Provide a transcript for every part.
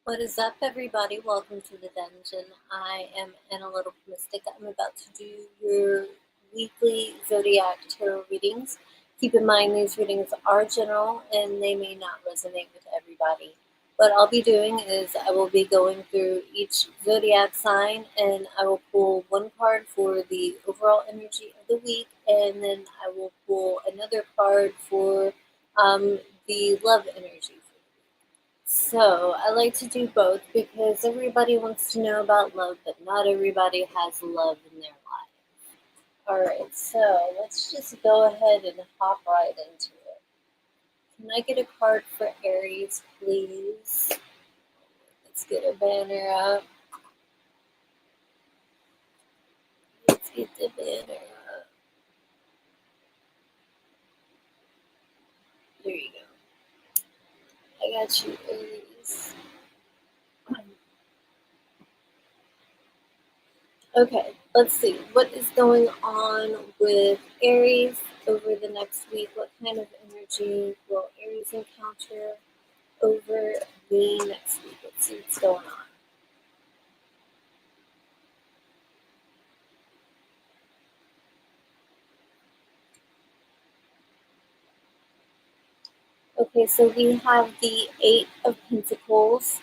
What is up, everybody? Welcome to the dungeon. I am Analytical Mystic. I'm about to do your weekly Zodiac tarot readings. Keep in mind, these readings are general and they may not resonate with everybody. What I'll be doing is I will be going through each Zodiac sign and I will pull one card for the overall energy of the week, and then I will pull another card for the love energy. So I like to do both because everybody wants to know about love, but not everybody has love in their life. Alright, so let's just go ahead and hop right into it. Can I get a card for Aries, please? Let's get a banner up. Let's get the banner up. There you go. I got you, Aries. Okay, let's see. What is going on with Aries over the next week? What kind of energy will Aries encounter over the next week? Let's see what's going on. Okay, so we have the Eight of Pentacles.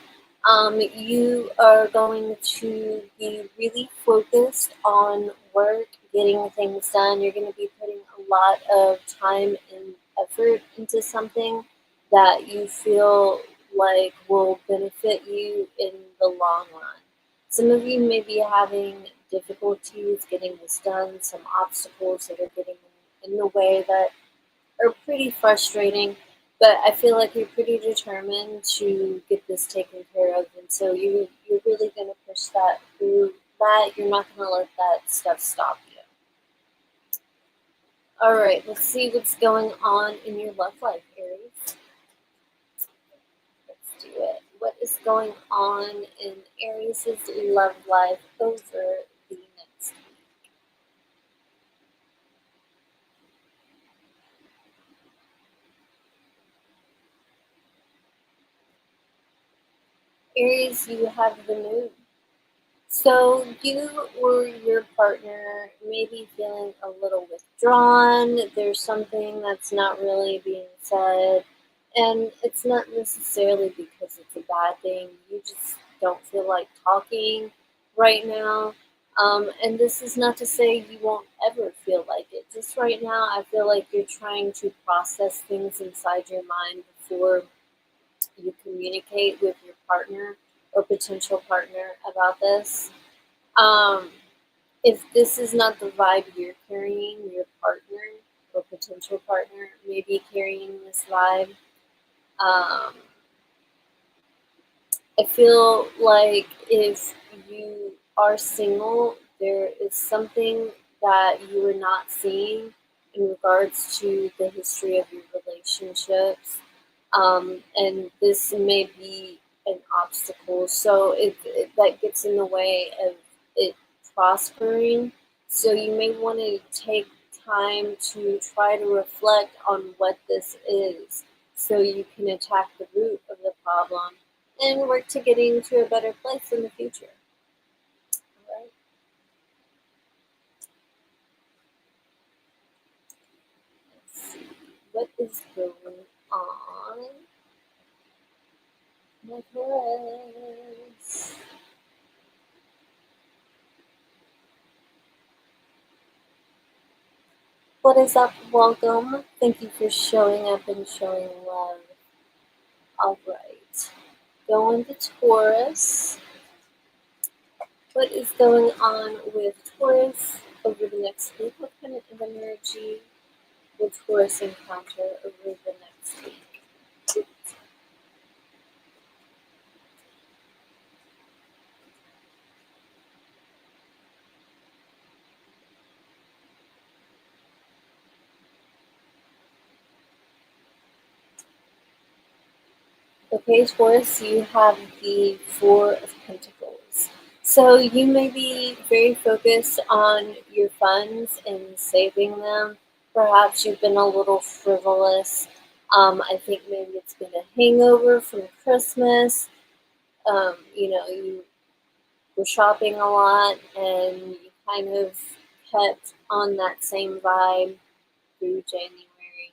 You are going to be really focused on work, getting things done. You're going to be putting a lot of time and effort into something that you feel like will benefit you in the long run. Some of you may be having difficulties getting this done, some obstacles that are getting in the way that are pretty frustrating, but I feel like you're pretty determined to get this taken care of, and so you're really going to push that through. That you're not going to let that stuff stop you. All right, let's see what's going on in your love life, Aries. Let's do it. What is going on in Aries' love life over the next week? Aries, you have the moon. So you or your partner may be feeling a little withdrawn. There's something that's not really being said, and it's not necessarily because it's a bad thing. You just don't feel like talking right now. And this is not to say you won't ever feel like it. Just right now, I feel like you're trying to process things inside your mind before you communicate with your partner or potential partner about this. Um, if this is not the vibe you're carrying, your partner or potential partner may be carrying this vibe. Um, I feel like if you are single, there is something that you are not seeing in regards to the history of your relationships. And this may be an obstacle. So that gets in the way of it prospering. So you may want to take time to try to reflect on what this is so you can attack the root of the problem and work to getting to a better place in the future. All right. Let's see what is going on with us. What is up? Welcome. Thank you for showing up and showing love. All right. Going to Taurus. What is going on with Taurus over the next week? What kind of energy will Taurus encounter over the next week? Okay, Taurus, you have the Four of Pentacles. So you may be very focused on your funds and saving them. Perhaps you've been a little frivolous. I think maybe it's been a hangover from Christmas. You were shopping a lot and you kind of kept on that same vibe through January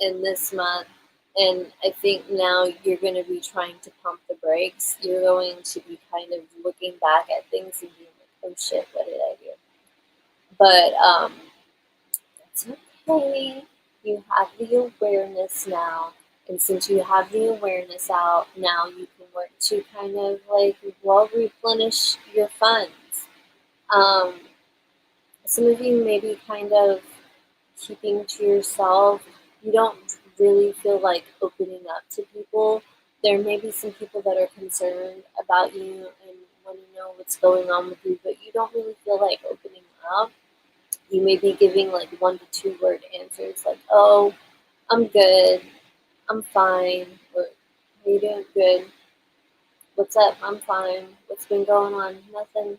and this month. And I think now you're going to be trying to pump the brakes. You're going to be kind of looking back at things and being like, oh shit, what did I do? But it's okay. You have the awareness now. And since you have the awareness out, now you can work to kind of like, well, replenish your funds. Um, some of you may be kind of keeping to yourself. You don't really feel like opening up to people. There may be some people that are concerned about you and want to know what's going on with you, but you don't really feel like opening up. You may be giving like 1 to 2 word answers like, oh, I'm good, I'm fine, or how you doing? Good. What's up? I'm fine. What's been going on? Nothing.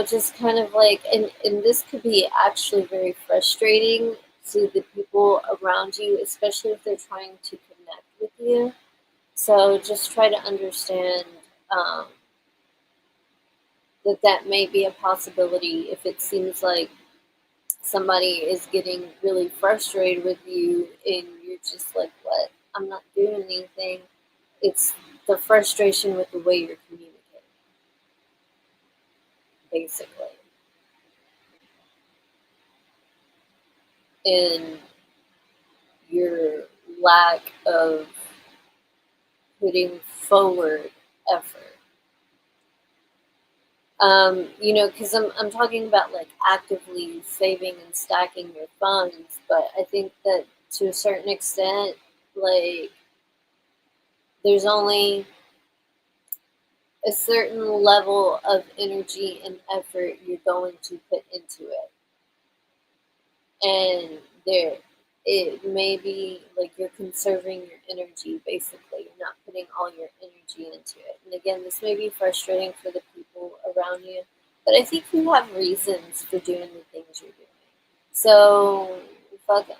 Just kind of like, and this could be actually very frustrating to the people around you, especially if they're trying to connect with you. So just try to understand um, that may be a possibility if it seems like somebody is getting really frustrated with you and you're just like, what? I'm not doing anything. It's the frustration with the way you're communicating, basically. And your lack of putting forward effort. Because I'm talking about like actively saving and stacking your funds, but I think that to a certain extent, like there's only a certain level of energy and effort you're going to put into it. And it may be like you're conserving your energy, basically. You're not putting all your energy into it. And again, this may be frustrating for the people around you, but I think you have reasons for doing the things you're doing. So, fuck them.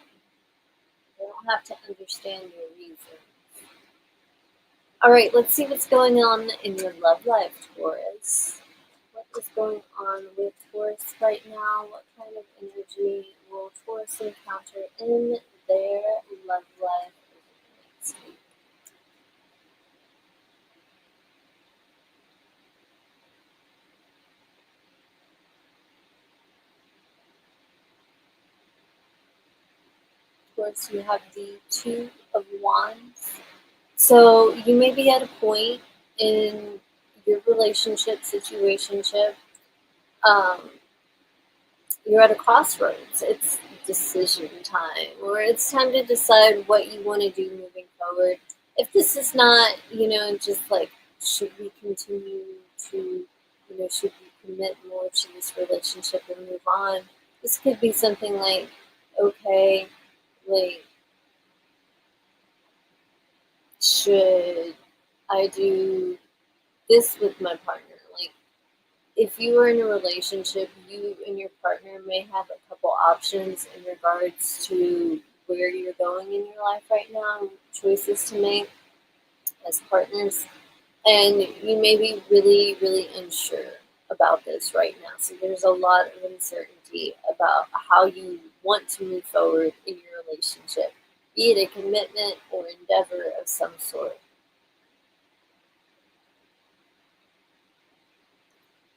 They don't have to understand your reasons. All right, let's see what's going on in your love life, Taurus. What is going on with Taurus right now? What kind of energy will Taurus encounter in their love life over the next week? Taurus, you have the Two of Wands. So you may be at a point in your relationship, situationship, um, you're at a crossroads. It's decision time, or it's time to decide what you want to do moving forward. If this is not, just like, should we continue to, should we commit more to this relationship and move on? This could be something like, okay, like, should I do this with my partner? Like, if you are in a relationship, you and your partner may have a couple options in regards to where you're going in your life right now, choices to make as partners, and you may be really, really unsure about this right now. So there's a lot of uncertainty about how you want to move forward in your relationship, be it a commitment or endeavor of some sort.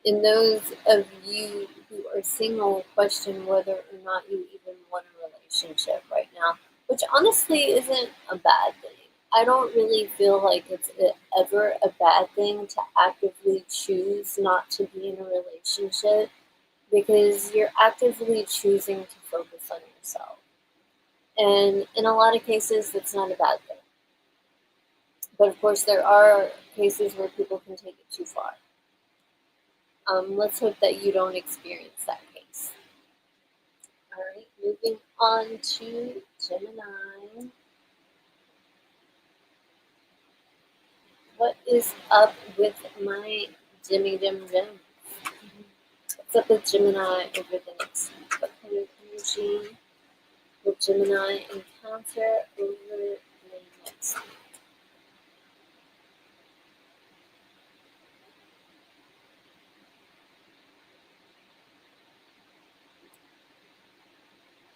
And those of you who are single question whether or not you even want a relationship right now, which honestly isn't a bad thing. I don't really feel like it's ever a bad thing to actively choose not to be in a relationship because you're actively choosing to focus on yourself. And in a lot of cases, that's not a bad thing. But of course, there are cases where people can take it too far. Let's hope that you don't experience that case. All right, moving on to Gemini. What is up with my Jimmy Jim Jim? What's up with Gemini over the next week? What kind of energy will Gemini encounter over the next week?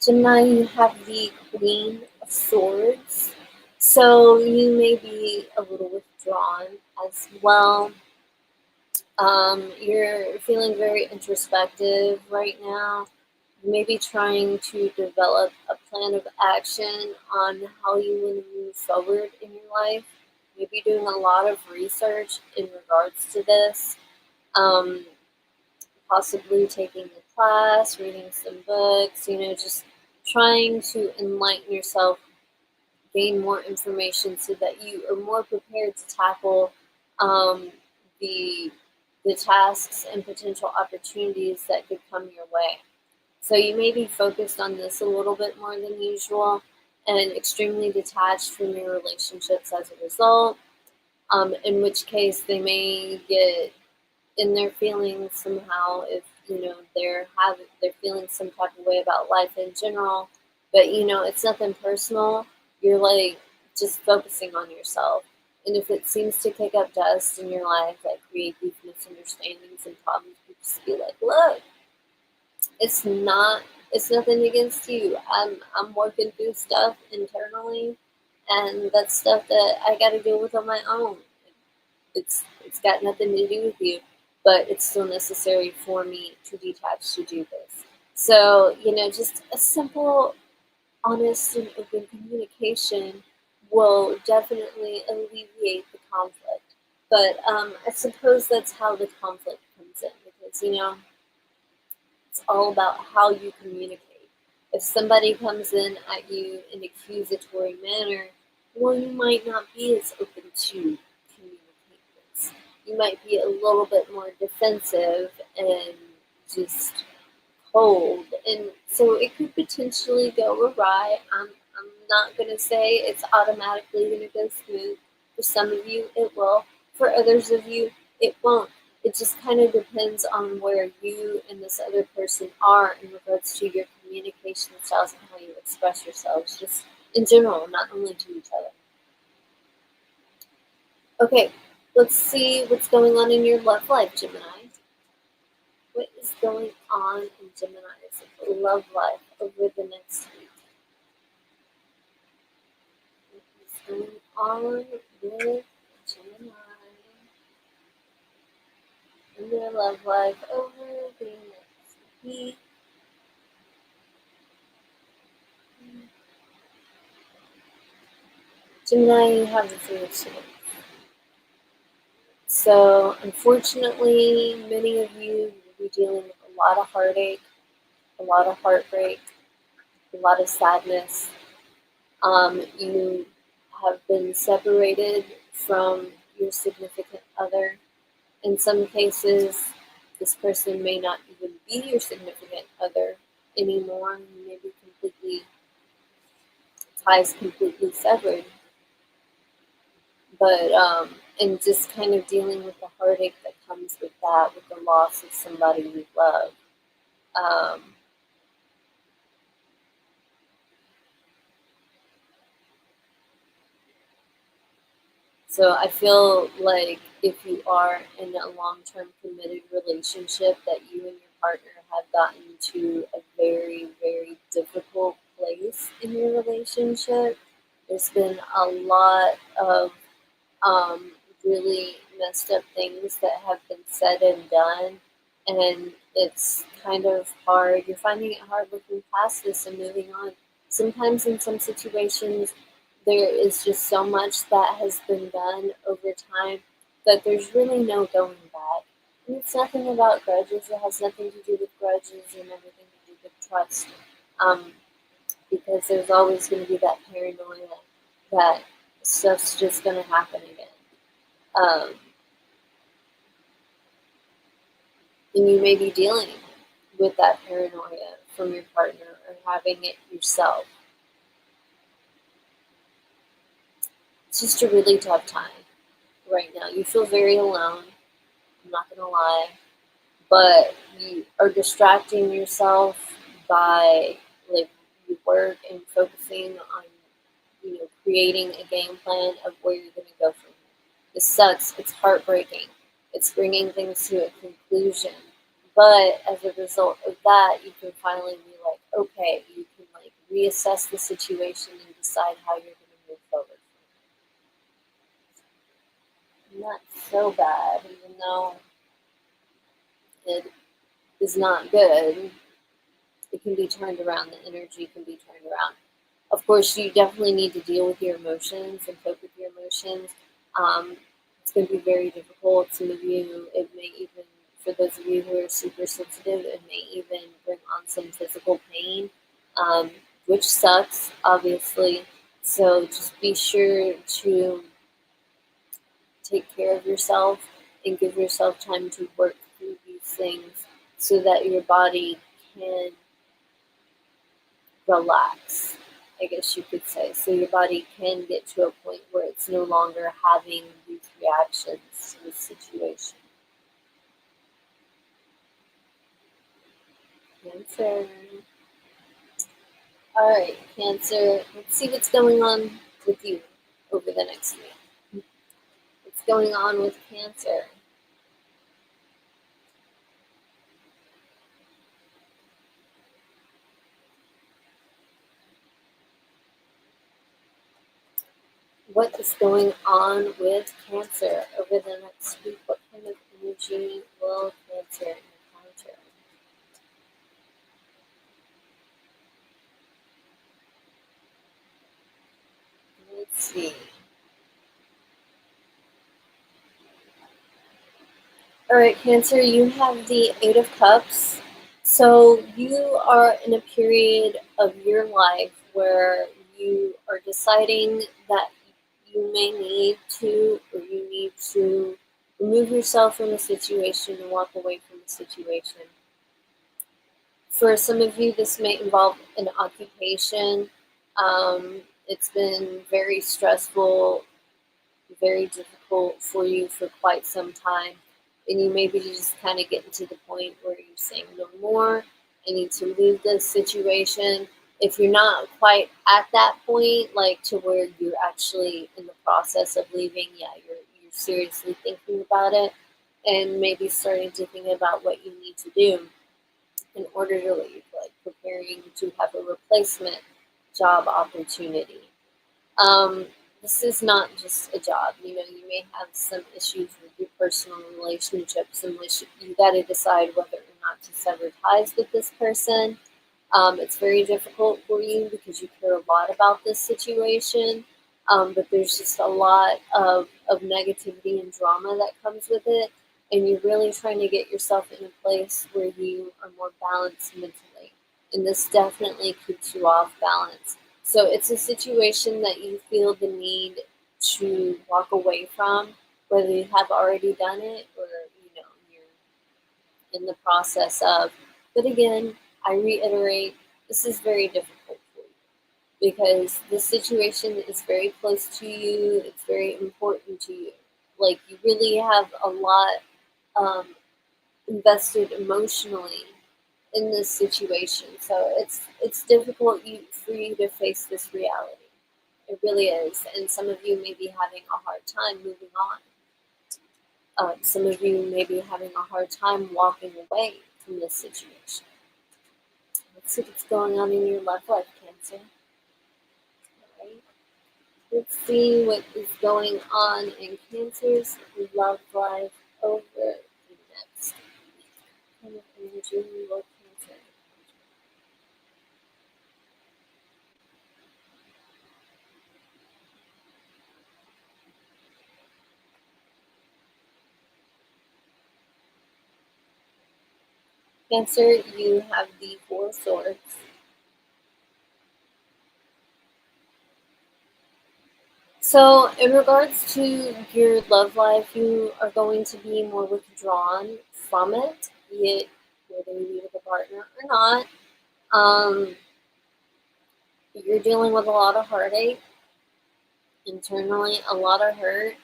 Gemini, you have the Queen of Swords. So you may be a little withdrawn as well. You're feeling very introspective right now. Maybe trying to develop a plan of action on how you want to move forward in your life. Maybe doing a lot of research in regards to this. Um, Possibly taking a class, reading some books, just trying to enlighten yourself, gain more information so that you are more prepared to tackle um, the the tasks and potential opportunities that could come your way. So you may be focused on this a little bit more than usual and extremely detached from your relationships as a result, in which case they may get in their feelings somehow if they're feeling some type of way about life in general, but it's nothing personal. You're like just focusing on yourself, and if it seems to kick up dust in your life that create these misunderstandings and problems, you just be like, look, it's nothing against you. I'm working through stuff internally, and that's stuff that I got to deal with on my own. It's got nothing to do with you, but it's still necessary for me to detach to do this. So, just a simple, honest, and open communication will definitely alleviate the conflict. But I suppose that's how the conflict comes in because, it's all about how you communicate. If somebody comes in at you in an accusatory manner, well, you might not be as open to communicate this. You might be a little bit more defensive and just cold. And so it could potentially go awry. I'm not going to say it's automatically going to go smooth. For some of you, it will. For others of you, it won't. It just kind of depends on where you and this other person are in regards to your communication styles and how you express yourselves, just in general, not only to each other. Okay, let's see what's going on in your love life, Gemini. What is going on in Gemini's love life over the next week? What is going on with Gemini in their love life over the next week? Gemini, you have the Three of Swords. So, unfortunately, many of you will be dealing with a lot of heartache, a lot of heartbreak, a lot of sadness. You have been separated from your significant other. In some cases, this person may not even be your significant other anymore. You may be ties completely severed. But and just kind of dealing with the heartache that comes with that, with the loss of somebody you love. Um, so I feel like if you are in a long-term committed relationship, that you and your partner have gotten to a very, very difficult place in your relationship. There's been a lot of um, really messed up things that have been said and done, and it's kind of hard. You're finding it hard looking past this and moving on. Sometimes, in some situations, there is just so much that has been done over time that there's really no going back. And it's nothing about grudges. It has nothing to do with grudges and everything to do with trust. Um, because there's always going to be that paranoia that stuff's just going to happen again. Um, and you may be dealing with that paranoia from your partner or having it yourself. It's just a really tough time right now. You feel very alone, I'm not going to lie, but you are distracting yourself by like your work and focusing on creating a game plan of where you're going to go from here. This sucks. It's heartbreaking. It's bringing things to a conclusion. But as a result of that, you can finally be like, okay, you can like reassess the situation and decide how you're going to move forward. Not so bad, even though it is not good. It can be turned around. The energy can be turned around. Of course, you definitely need to deal with your emotions and cope with your emotions. It's going to be very difficult. Some of you, it may even, for those of you who are super sensitive, it may even bring on some physical pain, which sucks, obviously. So just be sure to take care of yourself and give yourself time to work through these things so that your body can relax, I guess you could say. So your body can get to a point where it's no longer having these reactions to the situation. Cancer. All right, Cancer. Let's see what's going on with you over the next week. What's going on with Cancer? What is going on with Cancer over the next week? What kind of energy will Cancer encounter? Let's see. All right, Cancer, you have the Eight of Cups. So you are in a period of your life where you are deciding that you may need to, or you need to remove yourself from a situation and walk away from a situation. For some of you, this may involve an occupation. It's been very stressful, very difficult for you for quite some time. And you maybe just kind of getting to the point where you're saying no more. I need to leave this situation. If you're not quite at that point, like to where you're actually in the process of leaving, yeah, you're seriously thinking about it and maybe starting to think about what you need to do in order to leave, like preparing to have a replacement job opportunity. Um, this is not just a job. You know, you may have some issues with your personal relationships in which you got to decide whether or not to sever ties with this person. It's very difficult for you because you care a lot about this situation, but there's just a lot of negativity and drama that comes with it, and you're really trying to get yourself in a place where you are more balanced mentally. And this definitely keeps you off balance. So it's a situation that you feel the need to walk away from, whether you have already done it or you're in the process of. But again, I reiterate, this is very difficult for you because this situation is very close to you. It's very important to you. Like you really have a lot invested emotionally in this situation. So it's difficult for you to face this reality. It really is. And some of you may be having a hard time moving on. Some of you may be having a hard time walking away from this situation. Let's see what's going on in your love life, Cancer. All right. Let's see what is going on in Cancer's love life over the next week. What kind of energy will Cancer? Cancer, you have the Four Swords. So, in regards to your love life, you are going to be more withdrawn from it, be it whether you be with a partner or not. Um, you're dealing with a lot of heartache internally, a lot of hurt.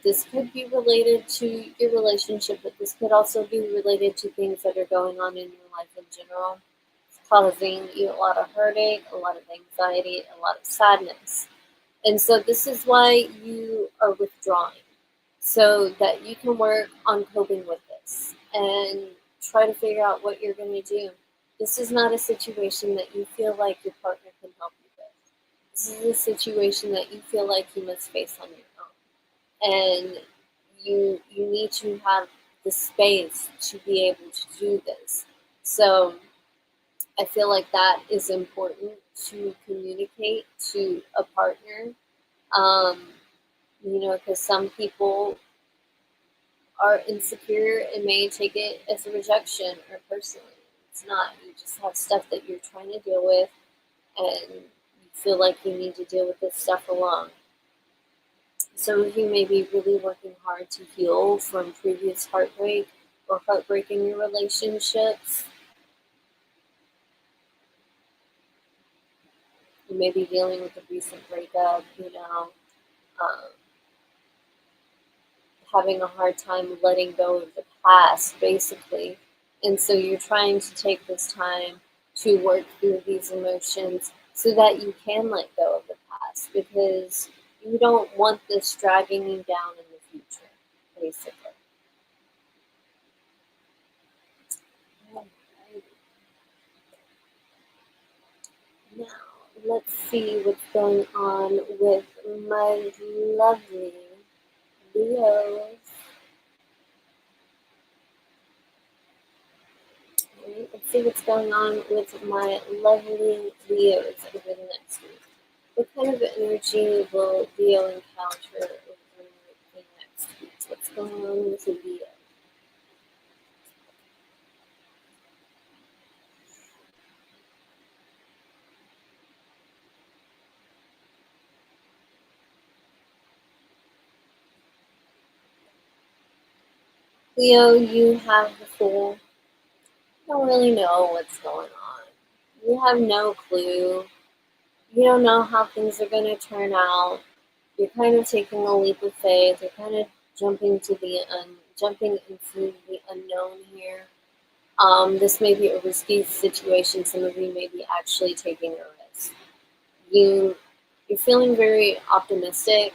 This could be related to your relationship, but this could also be related to things that are going on in your life in general. It's causing you a lot of heartache, a lot of anxiety, a lot of sadness. And so this is why you are withdrawing, so that you can work on coping with this and try to figure out what you're going to do. This is not a situation that you feel like your partner can help you with. This is a situation that you feel like you must face on your own. And you need to have the space to be able to do this. So I feel like that is important to communicate to a partner. Um, because some people are insecure and may take it as a rejection or personally. It's not. You just have stuff that you're trying to deal with, and you feel like you need to deal with this stuff alone. Some of you may be really working hard to heal from previous heartbreak or heartbreak in your relationships. You may be dealing with a recent breakup, um, having a hard time letting go of the past, basically. And so you're trying to take this time to work through these emotions so that you can let go of the past because you don't want this dragging you down in the future, basically. Alright. Now, let's see what's going on with my lovely Leos. Alright, let's see what's going on with my lovely Leos over the next week. What kind of energy will Leo encounter over the next week? What's going on with Leo? Leo, you have the Fool. You don't really know what's going on. You have no clue. You don't know how things are going to turn out. You're kind of taking a leap of faith. You're kind of jumping into the unknown here. This may be a risky situation. Some of you may be actually taking a risk. You're feeling very optimistic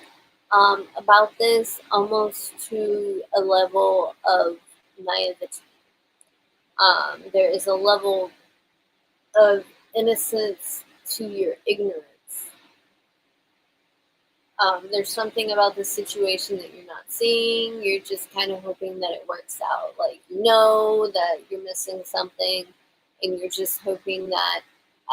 about this, almost to a level of naivety. There is a level of innocence to your ignorance. There's something about this situation that you're not seeing. You're just kind of hoping that it works out. Like, you know that you're missing something, and you're just hoping that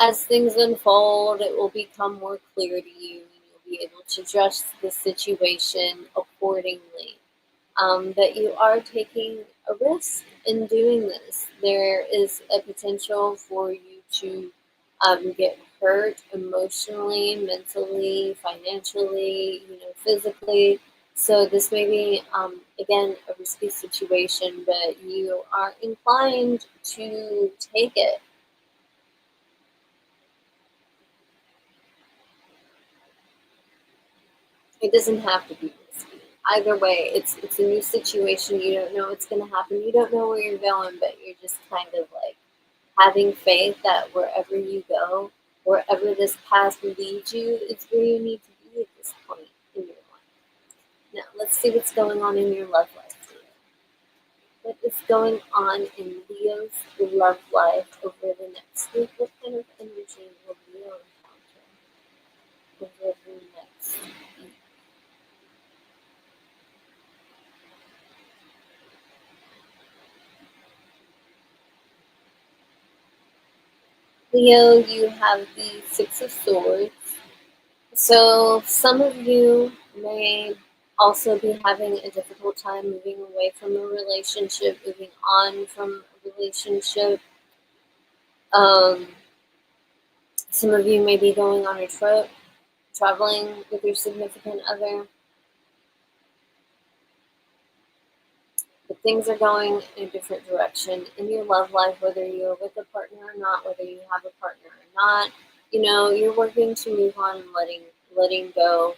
as things unfold, it will become more clear to you, and you'll be able to adjust the situation accordingly. That you are taking a risk in doing this. There is a potential for you to get hurt emotionally, mentally, financially, physically. So this may be, again, a risky situation, but you are inclined to take it. It doesn't have to be risky. Either way, it's a new situation. You don't know what's going to happen. You don't know where you're going, but you're just kind of like having faith that wherever you go, wherever this path leads you, it's where you need to be at this point in your life. Now, let's see what's going on in your love life, Leo. What is going on in Leo's love life over the next week? What kind of energy will Leo encounter over the next week? Leo, you have the Six of Swords. So some of you may also be having a difficult time moving away from a relationship, moving on from a relationship. Um, some of you may be going on a trip, traveling with your significant other. But things are going in a different direction in your love life, whether you're with a partner or not, whether you have a partner or not. You're working to move on and letting go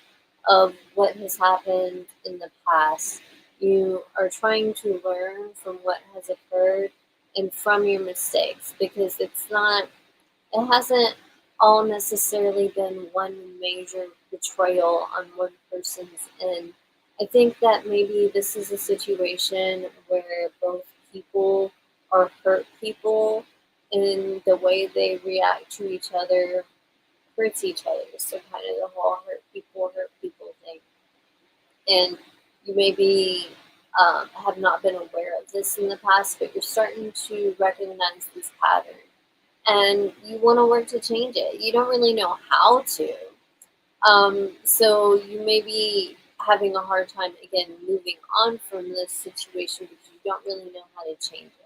of what has happened in the past. You are trying to learn from what has occurred and from your mistakes because it hasn't all necessarily been one major betrayal on one person's end. I think that maybe this is a situation where both people are hurt people and the way they react to each other hurts each other. So kind of the whole hurt people thing. And you maybe have not been aware of this in the past, but you're starting to recognize this pattern. And you want to work to change it. You don't really know how to. So you may be having a hard time, again, moving on from this situation because you don't really know how to change it.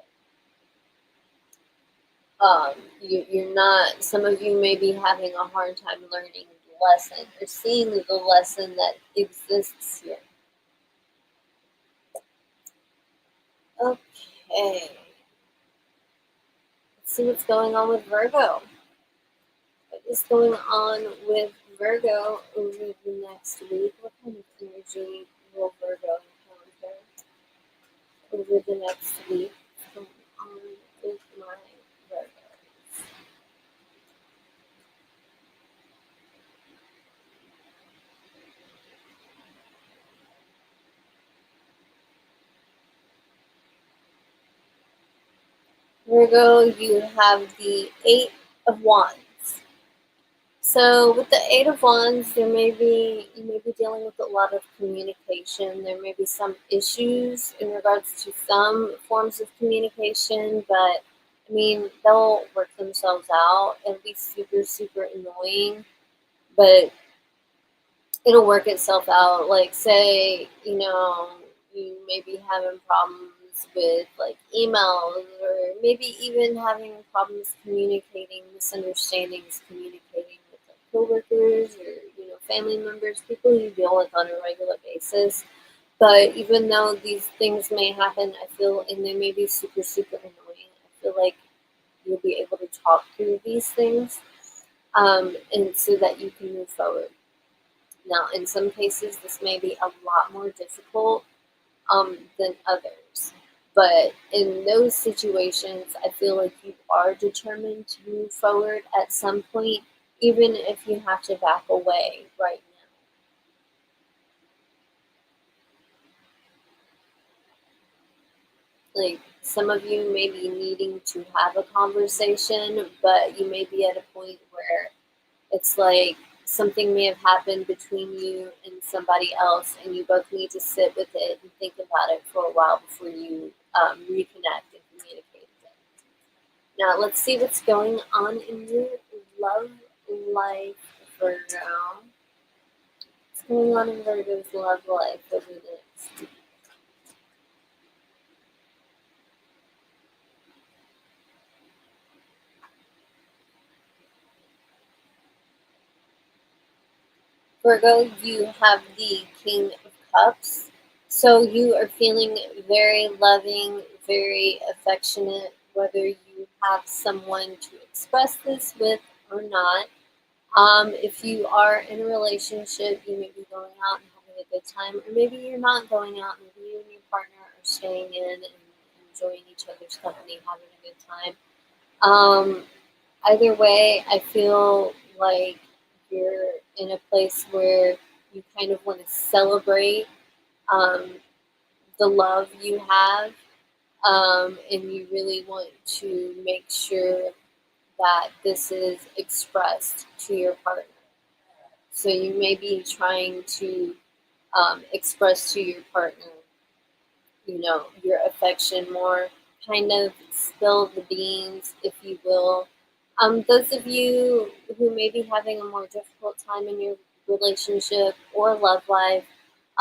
You're not, some of you may be having a hard time learning the lesson or seeing the lesson that exists here. Okay. Let's see what's going on with Virgo. What is going on with Virgo over the next week? What kind of energy will Virgo encounter over the next week? What's going on with my Virgos? Virgo, you have the Eight of Wands. So with the Eight of Wands, you may be dealing with a lot of communication. There may be some issues in regards to some forms of communication, but I mean they'll work themselves out. It'll be super, super annoying, but it'll work itself out. Like say, you may be having problems with like emails or maybe even having problems communicating, misunderstandings communicating with like coworkers or family members, people you deal with on a regular basis. But even though these things may happen, I feel, and they may be super, super annoying, I feel like you'll be able to talk through these things, and so that you can move forward. Now, in some cases, this may be a lot more difficult than others. But in those situations, I feel like you are determined to move forward at some point, even if you have to back away right now. Like some of you may be needing to have a conversation, but you may be at a point where it's like something may have happened between you and somebody else, and you both need to sit with it and think about it for a while before you reconnect and communicate again. Now, let's see what's going on in your love life, Virgo. What's going on in Virgo's love life over the next week? Virgo, you have the King of Cups. So you are feeling very loving, very affectionate, whether you have someone to express this with or not. If you are in a relationship, you may be going out and having a good time, or maybe you're not going out. Maybe you and your partner are staying in and enjoying each other's company, having a good time. Um, Either way, I feel like you're in a place where you kind of want to celebrate um, the love you have, and you really want to make sure that this is expressed to your partner. So you may be trying to express to your partner, your affection more, kind of spill the beans, if you will. Those of you who may be having a more difficult time in your relationship or love life,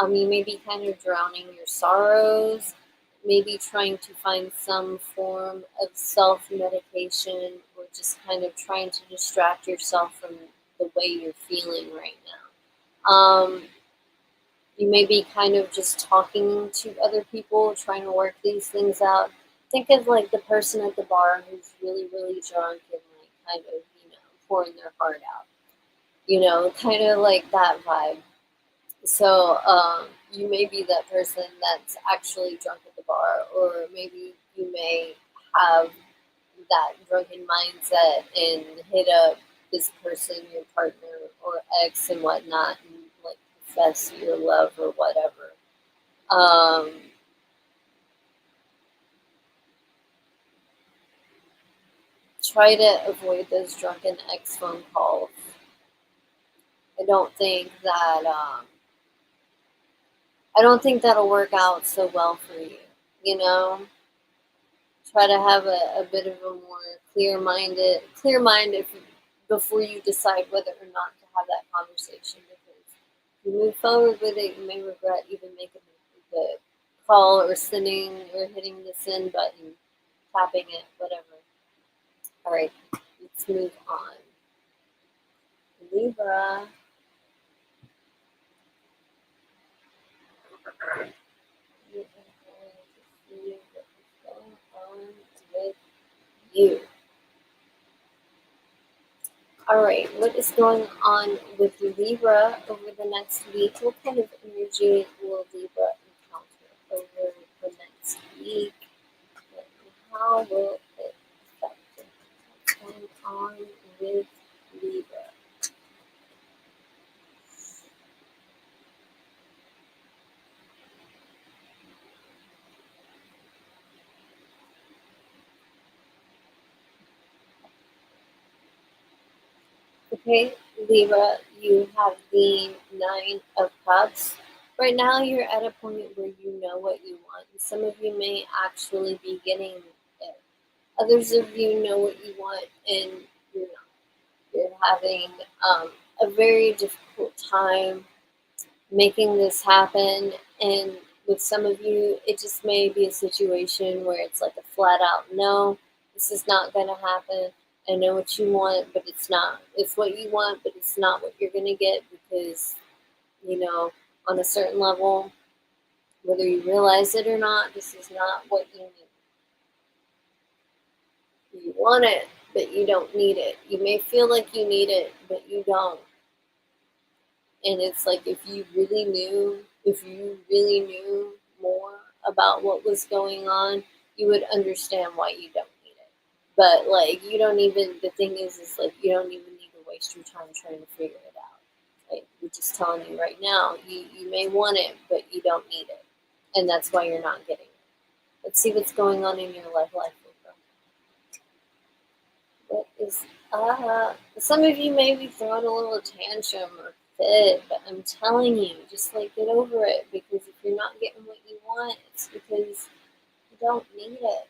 you may be kind of drowning your sorrows, maybe trying to find some form of self medication or just kind of trying to distract yourself from the way you're feeling right now. You may be kind of just talking to other people, trying to work these things out. Think of like the person at the bar who's really, really drunk and like kind of, pouring their heart out. Kind of like that vibe. So you may be that person that's actually drunk at the bar, or maybe you may have that drunken mindset and hit up this person, your partner or ex and whatnot, and like profess your love or whatever. Um, try to avoid those drunken ex phone calls. I don't think that I don't think that'll work out so well for you. You know, try to have a bit of a more clear mind before you decide whether or not to have that conversation. Because if you move forward with it, you may regret even making the call or sending or hitting the send button, tapping it, whatever. All right, let's move on. Libra. You are going to see what is going on with you. All right, what is going on with Libra over the next week? What kind of energy will Libra encounter over the next week? And how will it affect it? What's going on with Libra? Okay, Libra, you have the Nine of Cups. Right now, you're at a point where you know what you want. And some of you may actually be getting it. Others of you know what you want and you're not. You're having a very difficult time making this happen. And with some of you, it just may be a situation where it's like a flat out no, this is not going to happen. I know what you want, but it's not. It's what you want, but it's not what you're going to get because, you know, on a certain level, whether you realize it or not, this is not what you need. You want it, but you don't need it. You may feel like you need it, but you don't. And it's like if you really knew more about what was going on, you would understand why you don't need it. But like you don't even the thing is like you don't even need to waste your time trying to figure it out. Like we're just telling you right now, you may want it, but you don't need it. And that's why you're not getting it. Let's see what's going on in your life, Libra. What is some of you may be throwing a little tantrum or fit, but I'm telling you, just like get over it because if you're not getting what you want, it's because you don't need it.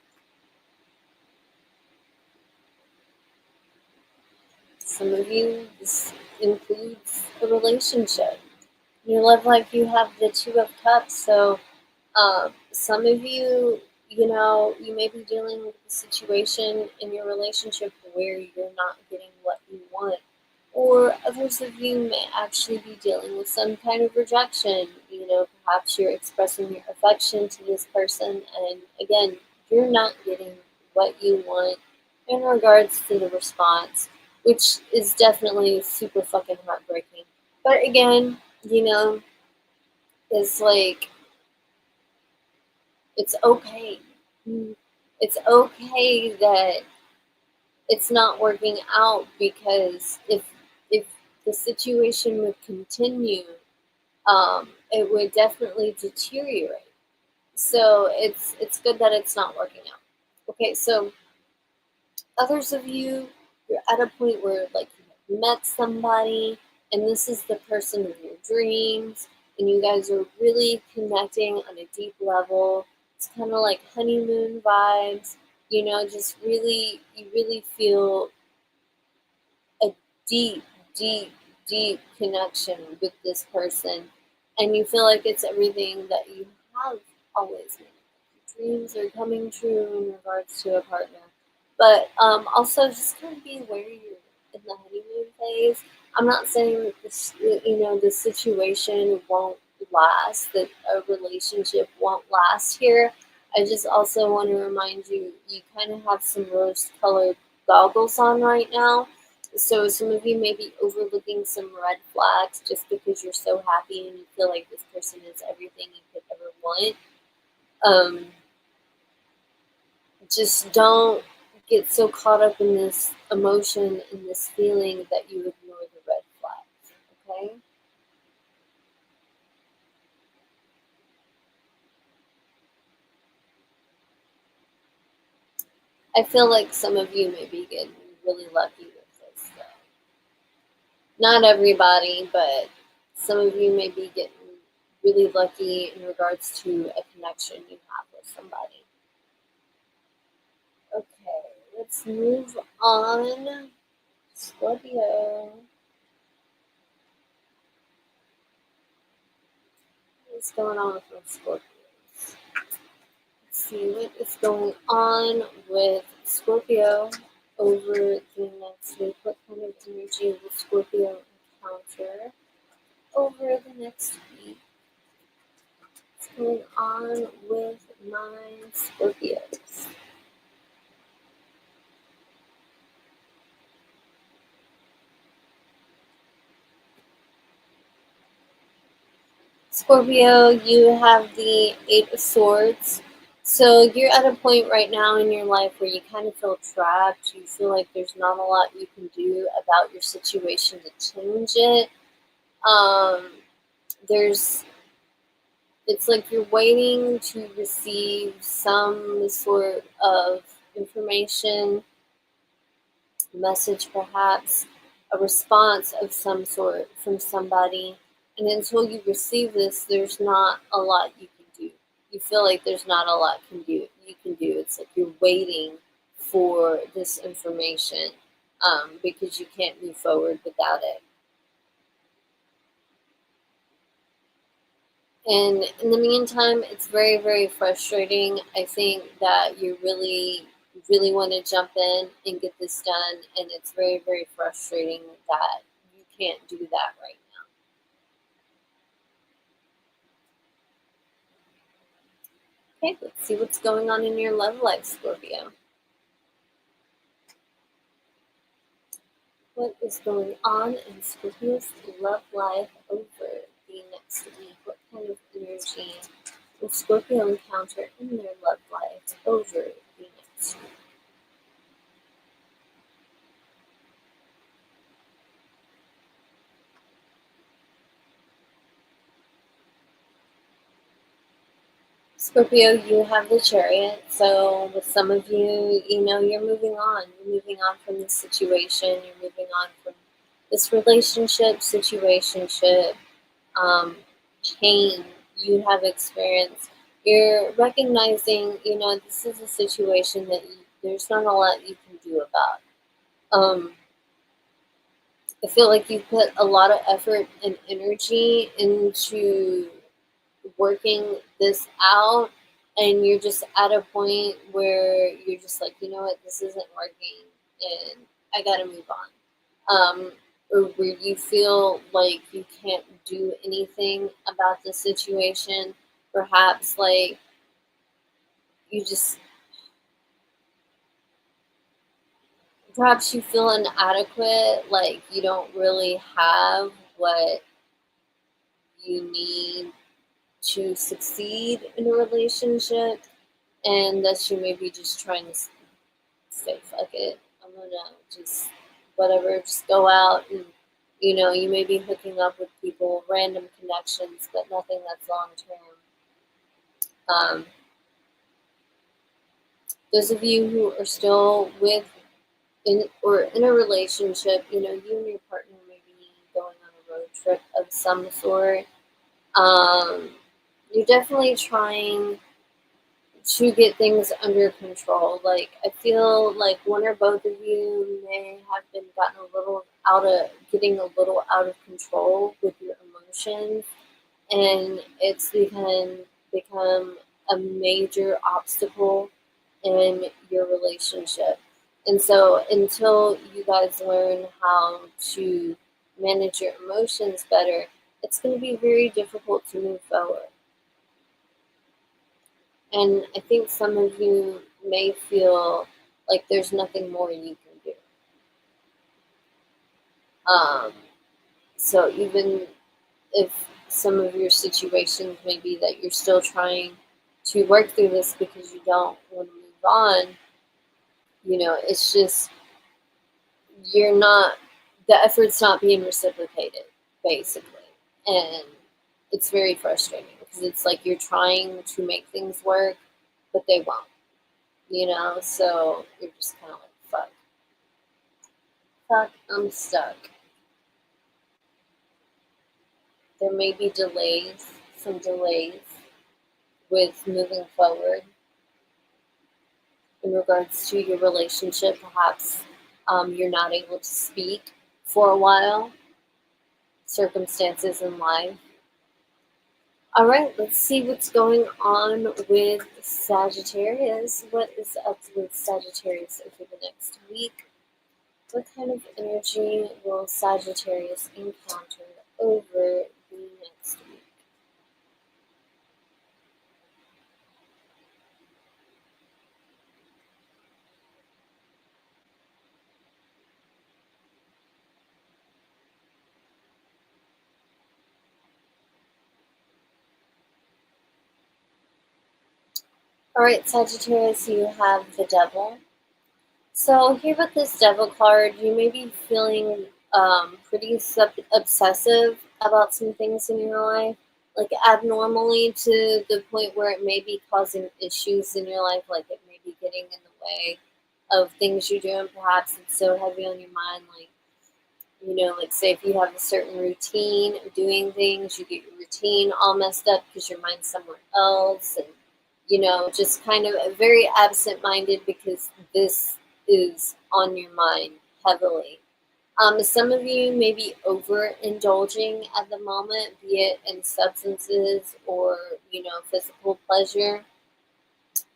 Some of you, this includes a relationship. In your love life, you have the Two of Cups, so some of you, you know, you may be dealing with a situation in your relationship where you're not getting what you want. Or others of you may actually be dealing with some kind of rejection. You know, perhaps you're expressing your affection to this person, and again, you're not getting what you want in regards to the response, which is definitely super fucking heartbreaking. But again, you know, it's like, it's okay. It's okay that it's not working out because if the situation would continue, it would definitely deteriorate. So it's good that it's not working out. Okay, so others of you, you're at a point where like you met somebody and this is the person of your dreams and you guys are really connecting on a deep level. It's kind of like honeymoon vibes, you know, just really, you really feel a deep, deep, deep connection with this person, and you feel like it's everything that you have always wanted. Your dreams are coming true in regards to a partner, but also just kind of be aware you're in the honeymoon phase. I'm not saying that this, you know, the situation won't last, that a relationship won't last here. I just also want to remind you, you kind of have some rose-colored goggles on right now, so some of you may be overlooking some red flags just because you're so happy and you feel like this person is everything you could ever want. Um, just don't get so caught up in this emotion and this feeling that you ignore the red flags. Okay? I feel like some of you may be getting really lucky with this, though. Not everybody, but some of you may be getting really lucky in regards to a connection you have with somebody. Okay, let's move on. Scorpio. What's going on with my Scorpios? Let's see what is going on with Scorpio over the next week. What kind of energy will Scorpio encounter over the next week? What's going on with my Scorpios? Scorpio, you have the Eight of Swords. So you're at a point right now in your life where you kind of feel trapped. You feel like there's not a lot you can do about your situation to change it. Um, there's, it's like you're waiting to receive some sort of information, message perhaps, a response of some sort from somebody. And until you receive this, there's not a lot you can do. You feel like there's not a lot you can do. It's like you're waiting for this information because you can't move forward without it. And in the meantime, it's very, very frustrating. I think that you really want to jump in and get this done. And it's very, very frustrating that you can't do that right now. Okay, let's see what's going on in your love life, Scorpio. What is going on in Scorpio's love life over the next week? What kind of energy will Scorpio encounter in their love life over the next week? Scorpio, you have the Chariot. So with some of you, you're moving on. You're moving on from this situation. You're moving on from this relationship, situationship, um, pain you have experienced. You're recognizing, this is a situation that there's not a lot you can do about. I feel like you put a lot of effort and energy into working this out, and you're just at a point where you're just like, you know what, this isn't working and I gotta move on. Or where you feel like you can't do anything about the situation, perhaps like you just, perhaps you feel inadequate, like you don't really have what you need to succeed in a relationship, and that you may be just trying to say, fuck it, I'm gonna just, whatever, just go out and, you may be hooking up with people, random connections, but nothing that's long term. Those of you who are still in a relationship, you and your partner may be going on a road trip of some sort. Um, you're definitely trying to get things under control. Like I feel like one or both of you may have been getting a little out of control with your emotions, and it's become a major obstacle in your relationship. And so until you guys learn how to manage your emotions better, it's going to be very difficult to move forward. And I think some of you may feel like there's nothing more you can do. Um, so even if some of your situations may be that you're still trying to work through this because you don't want to move on, it's just, you're not, the effort's not being reciprocated, basically. And it's very frustrating because it's like you're trying to make things work, but they won't. So you're just kind of like, fuck, I'm stuck. There may be some delays with moving forward in regards to your relationship. Perhaps you're not able to speak for a while, circumstances in life. All right, let's see what's going on with Sagittarius. What is up with Sagittarius over the next week? What kind of energy will Sagittarius encounter over the next week? All right, Sagittarius, you have the Devil. So here with this Devil card, you may be feeling pretty obsessive about some things in your life, like abnormally to the point where it may be causing issues in your life, like it may be getting in the way of things you're doing. Perhaps it's so heavy on your mind, like say if you have a certain routine of doing things, you get your routine all messed up because your mind's somewhere else, and just kind of very absent-minded because this is on your mind heavily. Some of you may be overindulging at the moment, be it in substances or physical pleasure.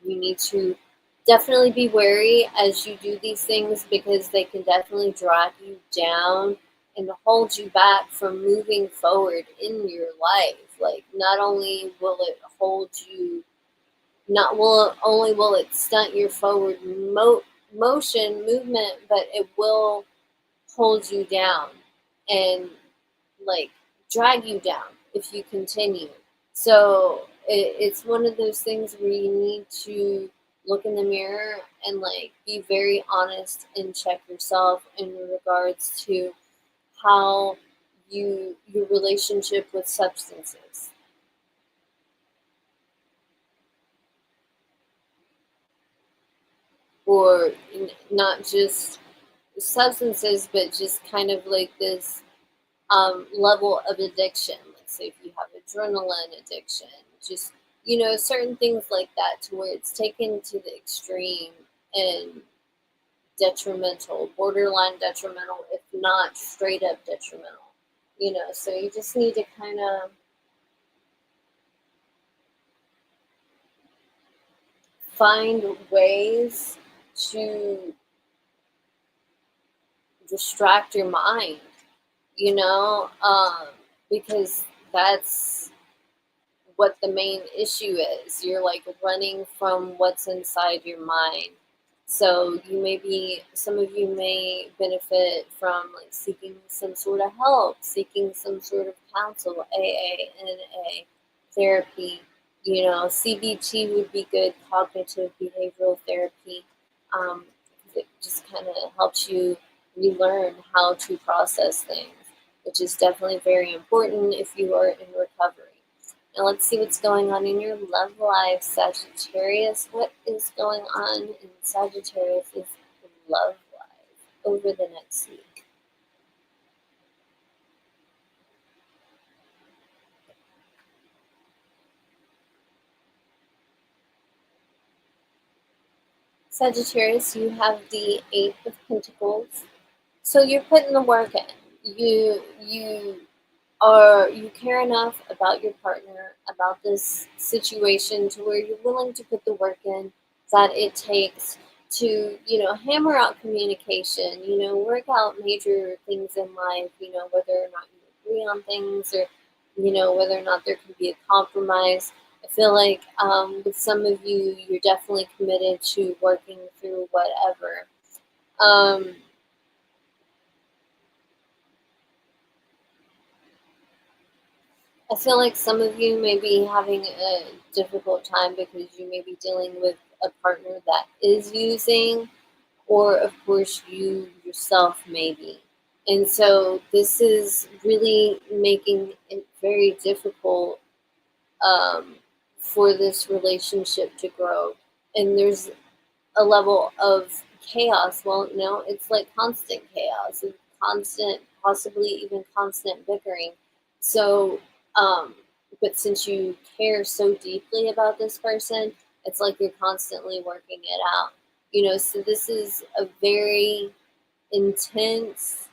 You need to definitely be wary as you do these things because they can definitely drag you down and hold you back from moving forward in your life. Like, not only will it hold you, not will only will it stunt your forward motion movement, but it will hold you down and like drag you down if you continue. So it's one of those things where you need to look in the mirror and like be very honest and check yourself in regards to how your relationship with substances, or not just substances, but just kind of like this level of addiction. Let's say if you have adrenaline addiction, just certain things like that, to where it's taken to the extreme and detrimental, borderline detrimental, if not straight up detrimental. So you just need to kind of find ways to distract your mind, you know, um, because that's what the main issue is. You're like running from what's inside your mind. So some of you may benefit from like seeking some sort of help, seeking some sort of counsel, AA, NA, therapy. CBT would be good, cognitive behavioral therapy. Um, it just kind of helps you relearn how to process things, which is definitely very important if you are in recovery. Now let's see what's going on in your love life, Sagittarius. What is going on in Sagittarius' love life over the next week? Sagittarius, you have the Eight of Pentacles. So you're putting the work in. You care enough about your partner, about this situation, to where you're willing to put the work in that it takes to, hammer out communication, work out major things in life, whether or not you agree on things, or, whether or not there can be a compromise. I feel like with some of you, you're definitely committed to working through whatever. Um, I feel like some of you may be having a difficult time because you may be dealing with a partner that is using, or of course, you yourself may be. And so, this is really making it very difficult um, for this relationship to grow. And there's a level of chaos. Well, no, it's like constant chaos and constant, possibly even constant bickering. So, um, but since you care so deeply about this person, it's like you're constantly working it out. So this is a very intense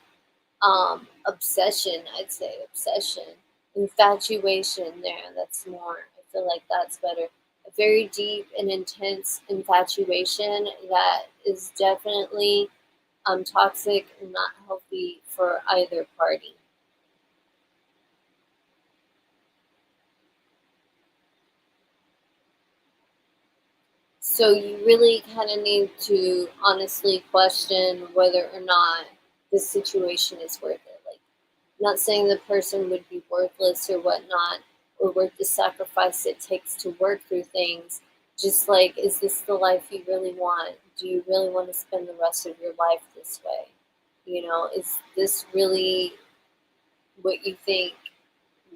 obsession, I'd say obsession, infatuation. That's more. I feel like that's better. A very deep and intense infatuation that is definitely toxic and not healthy for either party. So you really kind of need to honestly question whether or not this situation is worth it. Like, not saying the person would be worthless or whatnot, or worth the sacrifice it takes to work through things. Just like, is this the life you really want? Do you really want to spend the rest of your life this way? Is this really what you think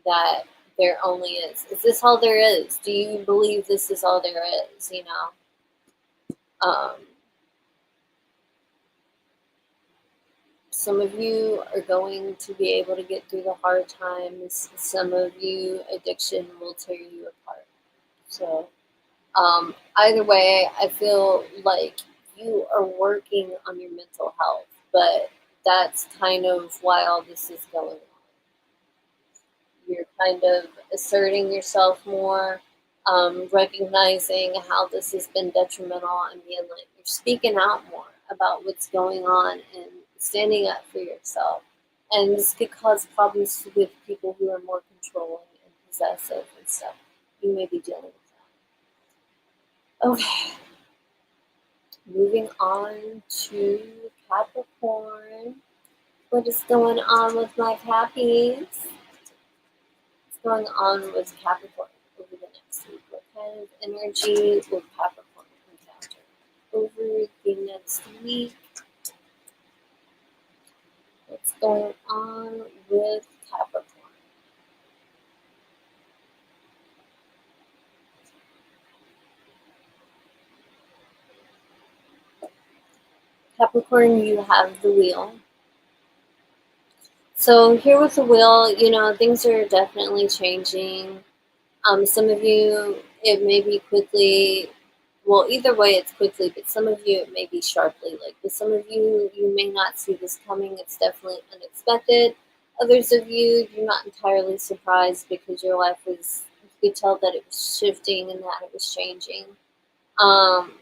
that there only is? Is this all there is? Do you believe this is all there is? Um, Some of you are going to be able to get through the hard times. Some of you, addiction will tear you apart. So, either way, I feel like you are working on your mental health, but that's kind of why all this is going on. You're kind of asserting yourself more, recognizing how this has been detrimental, and being like, you're speaking out more about what's going on and standing up for yourself. And this could cause problems with people who are more controlling and possessive and stuff. You may be dealing with that. Okay, moving on to Capricorn. What is going on with my Cappies? What's going on with Capricorn over the next week? What kind of energy will Capricorn encounter over the next week? What's going on with Capricorn? Capricorn, you have the wheel. So here with the wheel, things are definitely changing. Some of you, it may be quickly. Well, either way, it's quickly, but some of you, it may be sharply. Like with some of you, you may not see this coming. It's definitely unexpected. Others of you, you're not entirely surprised because your life was, you could tell that it was shifting and that it was changing. Um,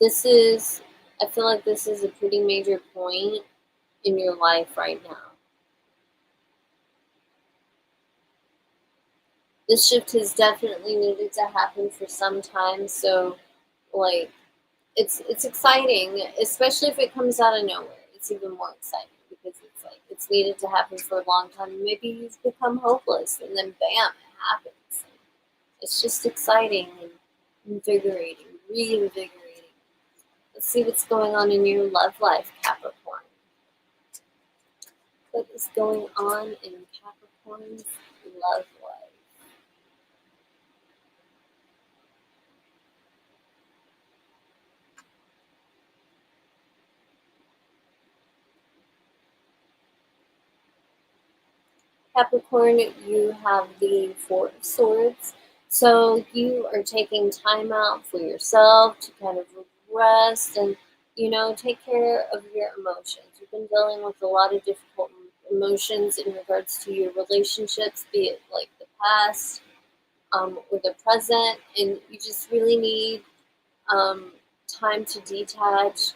this is, I feel like this is a pretty major point in your life right now. This shift has definitely needed to happen for some time, so like it's exciting, especially if it comes out of nowhere. It's even more exciting because it's like it's needed to happen for a long time. Maybe you've become hopeless and then bam, it happens. It's just exciting and invigorating, reinvigorating. Let's see what's going on in your love life, Capricorn. What is going on in Capricorn's love life? Capricorn, you have the Four of Swords. So you are taking time out for yourself to kind of rest and, take care of your emotions. You've been dealing with a lot of difficult emotions in regards to your relationships, be it like the past or the present, and you just really need um, time to detach,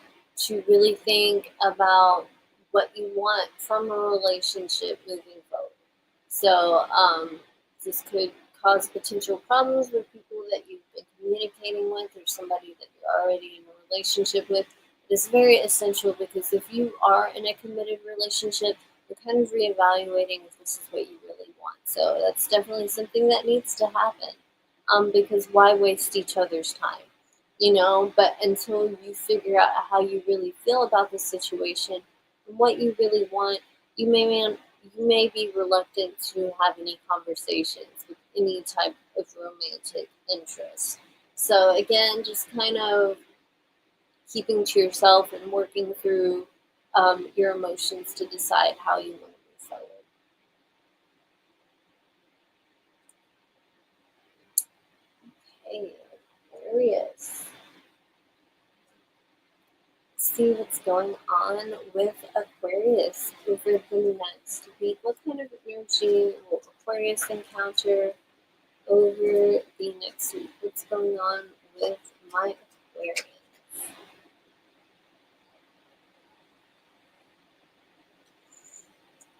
to really think about what you want from a relationship moving forward. So this could cause potential problems with people that you've been communicating with or somebody that you're already in a relationship with. It's very essential because if you are in a committed relationship, you're kind of reevaluating if this is what you really want. So that's definitely something that needs to happen because why waste each other's time? But until you figure out how you really feel about the situation and what you really want, you may you may be reluctant to have any conversations with any type of romantic interest. So again, just kind of keeping to yourself and working through your emotions to decide how you want to move forward. Okay, Aquarius. See what's going on with Aquarius over the next week. What kind of energy will Aquarius encounter over the next week? What's going on with my Aquarius?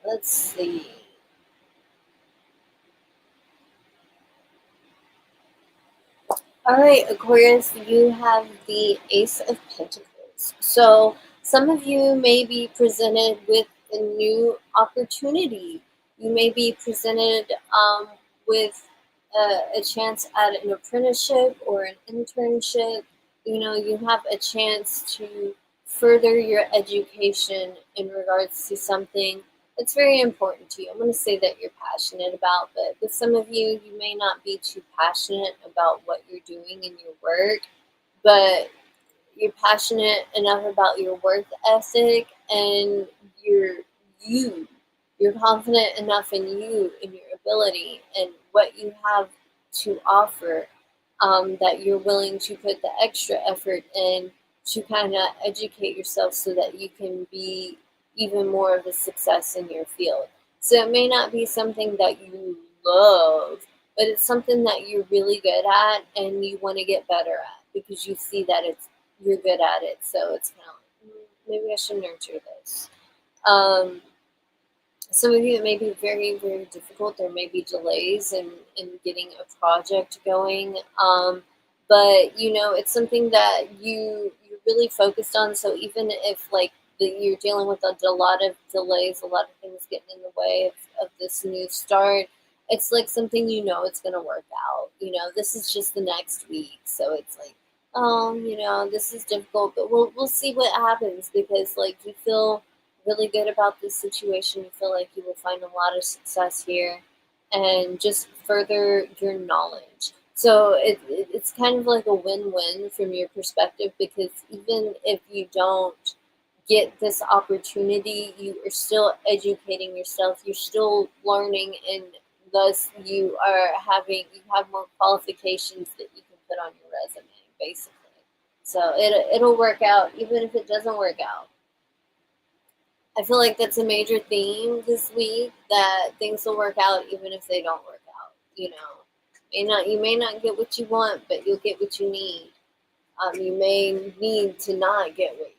Let's see. All right, Aquarius, you have the Ace of Pentacles. So some of you may be presented with a new opportunity. You may be presented with a chance at an apprenticeship or an internship. You know, you have a chance to further your education in regards to something it's very important to you. I'm going to say that you're passionate about, but with some of you, you may not be too passionate about what you're doing in your work, but you're passionate enough about your work ethic and you're you. You're confident enough in you, in your ability, and what you have to offer that you're willing to put the extra effort in to kind of educate yourself so that you can be even more of a success in your field. So it may not be something that you love, but it's something that you're really good at and you want to get better at because you see that you're good at it. So it's kind of like, maybe I should nurture this. Um, some of you it may be very, very difficult. There may be delays in getting a project going. But you know, it's something that you're really focused on. So even if like you're dealing with a lot of delays, a lot of things getting in the way of this new start, it's like something you know it's gonna work out. You know, this is just the next week. So it's like, you know, this is difficult, but we'll see what happens because like you feel really good about this situation. You feel like you will find a lot of success here and just further your knowledge. So it's kind of like a win-win from your perspective because even if you don't get this opportunity, you are still educating yourself, you're still learning, and thus you have more qualifications that you can put on your resume, basically. So it'll work out even if it doesn't work out. I feel like that's a major theme this week that things will work out even if they don't work out. You may not get what you want, but you'll get what you need. You may need to not get what you want.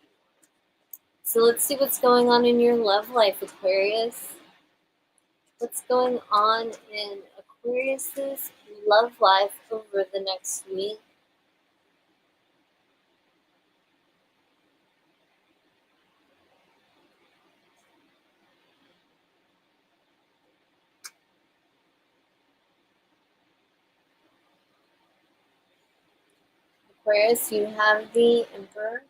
So let's see what's going on in your love life, Aquarius. What's going on in Aquarius's love life over the next week? Aquarius, you have the Emperor.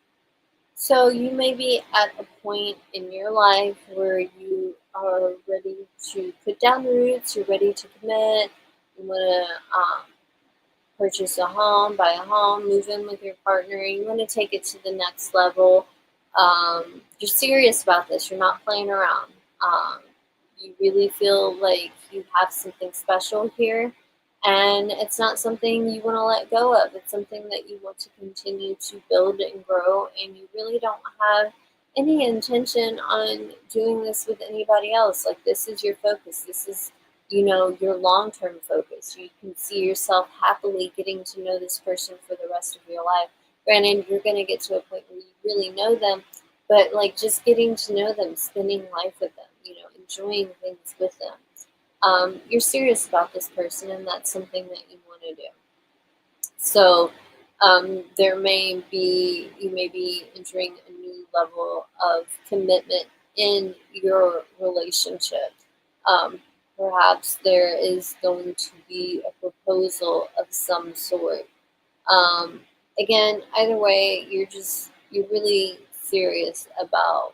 So you may be at a point in your life where you are ready to put down roots, you're ready to commit, you want to purchase a home, buy a home, move in with your partner, you want to take it to the next level. You're serious about this, you're not playing around. Um, you really feel like you have something special here, and it's not something you want to let go of. It's something that you want to continue to build and grow, and you really don't have any intention on doing this with anybody else. Like, this is your focus. This is, your long-term focus. You can see yourself happily getting to know this person for the rest of your life. Granted, you're going to get to a point where you really know them, but like just getting to know them, spending life with them, enjoying things with them. You're serious about this person, and that's something that you want to do. So you may be entering a new level of commitment in your relationship. Um, Perhaps there is going to be a proposal of some sort. Um, Again, either way, you're really serious about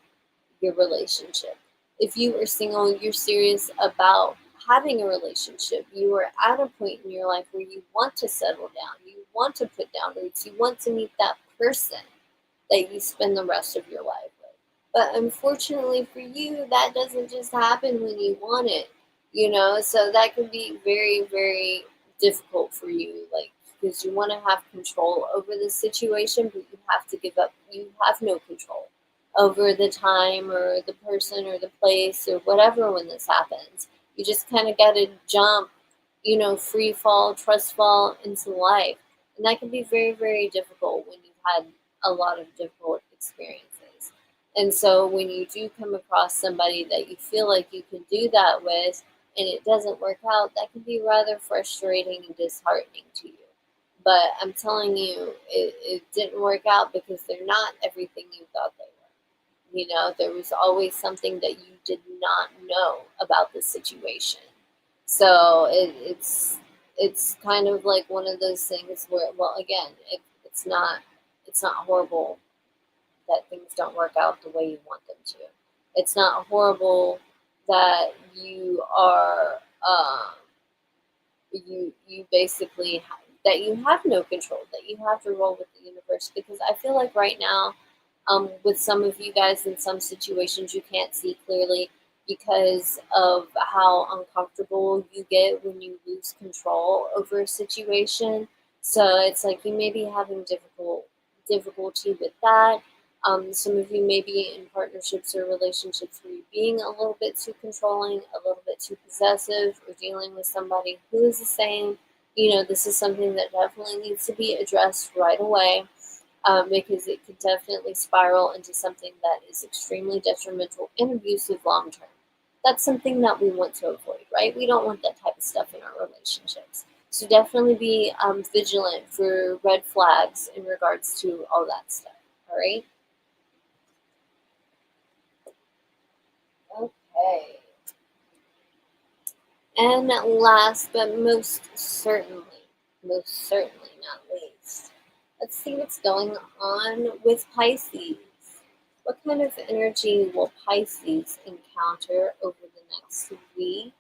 your relationship. If you are single, you're serious about having a relationship. You are at a point in your life where you want to settle down. You want to put down roots. You want to meet that person that you spend the rest of your life with. But unfortunately for you, that doesn't just happen when you want it, so that can be very, very difficult for you, like, because you want to have control over the situation, but you have to give up. You have no control over the time or the person or the place or whatever when this happens. You just kind of got to jump, free fall, trust fall into life. And that can be very, very difficult when you've had a lot of difficult experiences. And so when you do come across somebody that you feel like you can do that with and it doesn't work out, that can be rather frustrating and disheartening to you. But I'm telling you, it didn't work out because they're not everything you thought they were. There was always something that you did not know about the situation. So it's kind of like one of those things where, well, again, it's not horrible that things don't work out the way you want them to. It's not horrible that you are you basically that you have no control, that you have to roll with the universe, because I feel like right now, with some of you guys in some situations you can't see clearly because of how uncomfortable you get when you lose control over a situation. So it's like you may be having difficulty with that. Some of you may be in partnerships or relationships where you're being a little bit too controlling, a little bit too possessive, or dealing with somebody who is the same. This is something that definitely needs to be addressed right away, because it could definitely spiral into something that is extremely detrimental and abusive long term. That's something that we want to avoid, right? We don't want that type of stuff in our relationships. So definitely be vigilant for red flags in regards to all that stuff. All right. Okay. And last but most certainly not least, let's see what's going on with Pisces. What kind of energy will Pisces encounter over the next week?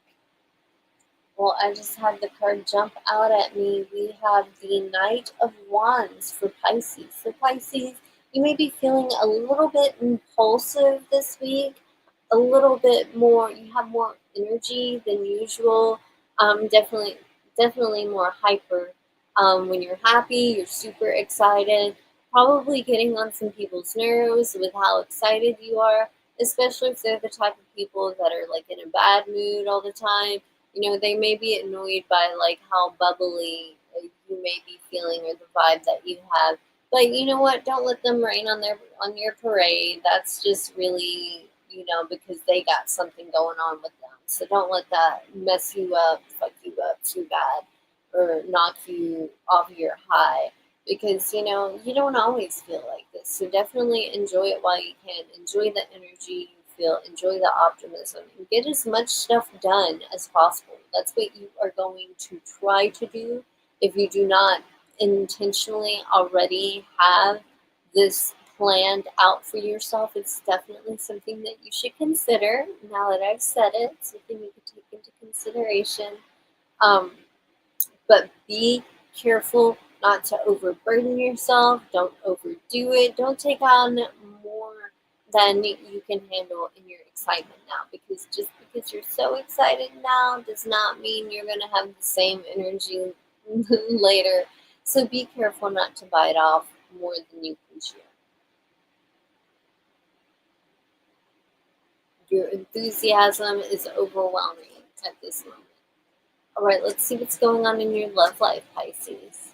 Well, I just had the card jump out at me. We have the Knight of Wands for Pisces. So Pisces, you may be feeling a little bit impulsive this week, a little bit more, you have more energy than usual. Definitely more hyper. When you're happy, you're super excited, probably getting on some people's nerves with how excited you are, especially if they're the type of people that are like in a bad mood all the time. They may be annoyed by like how bubbly you may be feeling or the vibe that you have. But you know what? Don't let them rain on your parade. That's just really, because they got something going on with them. So don't let that mess you up, fuck you up too bad, or knock you off your high. Because you don't always feel like this. So definitely enjoy it while you can. Enjoy the energy you feel. Enjoy the optimism. And get as much stuff done as possible. That's what you are going to try to do if you do not intentionally already have this planned out for yourself. It's definitely something that you should consider. Now that I've said it, something you could take into consideration. Um, but be careful not to overburden yourself. Don't overdo it. Don't take on more than you can handle in your excitement now. Because just because you're so excited now does not mean you're going to have the same energy later. So be careful not to bite off more than you can chew. Your enthusiasm is overwhelming at this moment. All right, let's see what's going on in your love life, Pisces.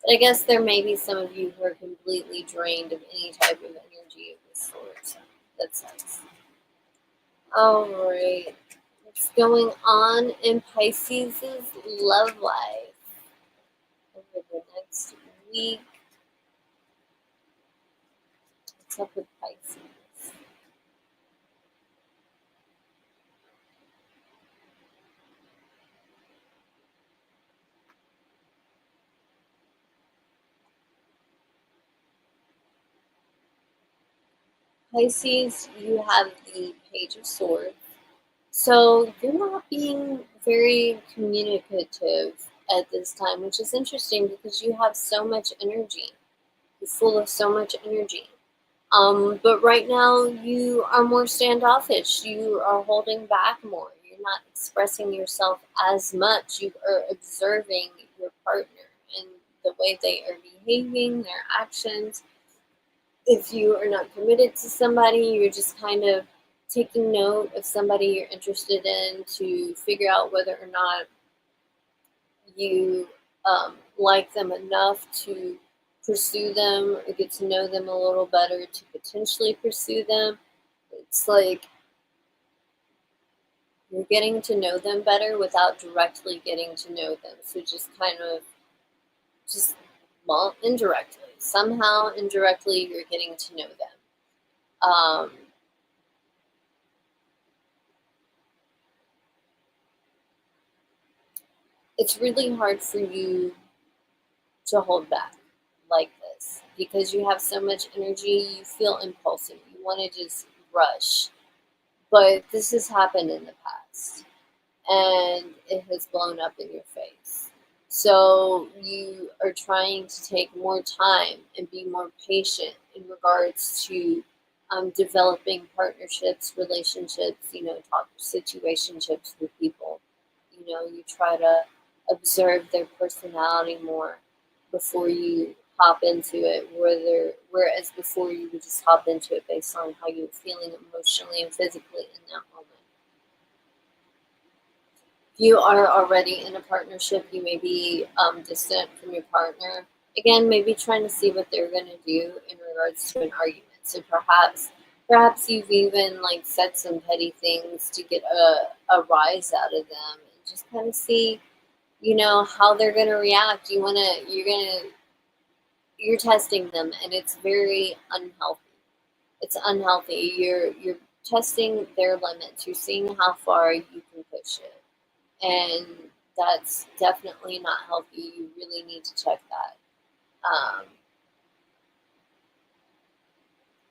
But I guess there may be some of you who are completely drained of any type of energy of this sort. So that sucks. All right, what's going on in Pisces' love life over the next week? What's up with Pisces? Pisces, you have the Page of Swords. So you're not being very communicative at this time, which is interesting because you have so much energy. You're full of so much energy. But right now you are more standoffish. You are holding back more. You're not expressing yourself as much. You are observing your partner and the way they are behaving, their actions. If you are not committed to somebody, you're just kind of taking note of somebody you're interested in to figure out whether or not you like them enough to pursue them or get to know them a little better to potentially pursue them. It's like you're getting to know them better without directly getting to know them. So just kind of just well, indirectly. Somehow indirectly you're getting to know them. It's really hard for you to hold back like this because you have so much energy, you feel impulsive, you want to just rush. But this has happened in the past and it has blown up in your face. So you are trying to take more time and be more patient in regards to developing partnerships, relationships, talk situationships with people. You try to observe their personality more before you hop into it, whereas before you would just hop into it based on how you're feeling emotionally and physically in that moment. If you are already in a partnership, you may be distant from your partner. Again, maybe trying to see what they're going to do in regards to an argument. So perhaps you've even like said some petty things to get a rise out of them, and just kind of see, how they're going to react. You're testing them, and it's very unhealthy. It's unhealthy. You're testing their limits. You're seeing how far you can push it, and that's definitely not healthy. You really need to check that. Um,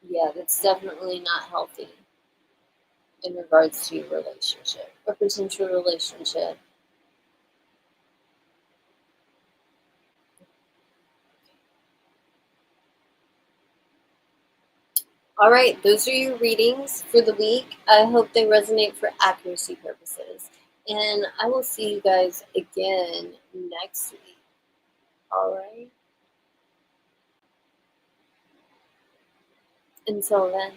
yeah, that's definitely not healthy in regards to your relationship or potential relationship. All right, those are your readings for the week. I hope they resonate for accuracy purposes. And I will see you guys again next week. All right. Until then.